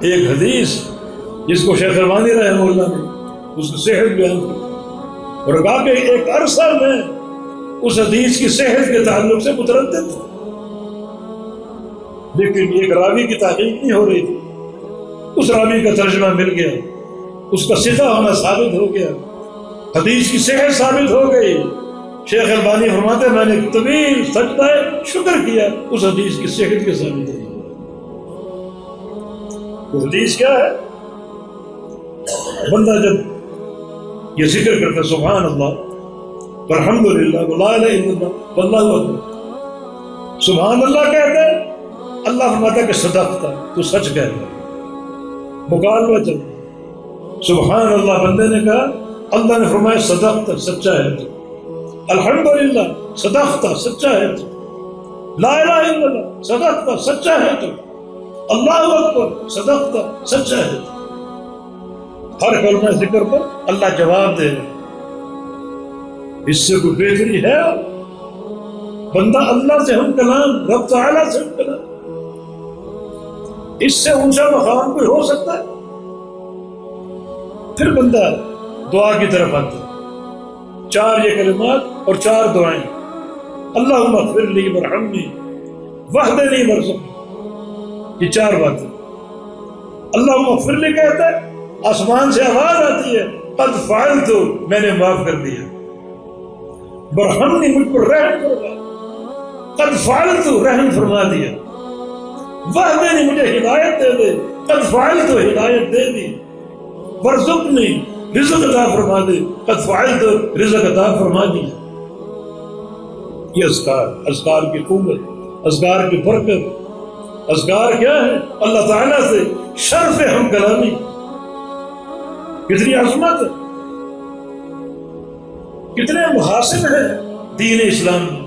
ایک حدیث جس کو شیخ البانی رحمہ اللہ نے اس کی صحت بیان کی اور کہا کہ ایک عرصہ میں اس حدیث کی صحت کے تعلق سے متردد تھا، لیکن ایک راوی کی تحقیق نہیں ہو رہی تھی، اس راوی کا ترجمہ مل گیا، اس کا ثقہ ہونا ثابت ہو گیا، حدیث کی صحت ثابت ہو گئی۔ شیخ البانی فرماتے ہیں میں نے طویل سجدہ شکر کیا اس حدیث کی صحت کے ثابت ہوئی۔ وہ حدیث کیا ہے؟ بندہ جب یہ ذکر کرتا سبحان اللہ والحمدللہ ولا الہ الا اللہ واللہ اکبر، سبحان اللہ کہتا ہے، اللہ فرماتا ہے کہ صدقتا، تو سچ کہتا ہے، مکالمہ چل۔ سبحان اللہ بندے نے کہا، اللہ نے فرمایا صدقتا، سچا ہے تو، الحمدللہ صدقتا، سچا ہے تو، لا الہ الا اللہ صدقتا، سچا ہے تو، اللہ اکبر صدقتا، سچا ہے تو۔ ہر کلمہ ذکر پر اللہ جواب دے رہا، اس سے کوئی بہتری ہے؟ بندہ اللہ سے ہم کلام، رب تعالیٰ سے ہم کلام، اس سے اونچا مقام کوئی ہو سکتا ہے؟ پھر بندہ دعا کی طرف آتا ہے، چار یہ کلمات اور چار دعائیں، اللہم اغفر لی ورحمنی واہدنی وارزقنی، یہ چار باتیں۔ اللہم اغفر لی کہتا ہے، آسمان سے آواز آتی ہے قد فعلت، میں نے معاف کر دیا، ورحمنی مجھ پر رحم فرما، قد فعلت رحم فرما دیا، واہدنی مجھے ہدایت دے دے، قد فعلت ہدایت دے دی، وارزقنی رزق عطا فرما دے، قد فعلت رزق عطا فرما دیا۔ یہ اذکار کی قوت، اذکار کی برکت، اذکار کیا ہے؟ اللہ تعالیٰ سے شرف ہم کلامی، کتنی عظمت ہے، کتنے محاسن ہیں دین اسلام میں۔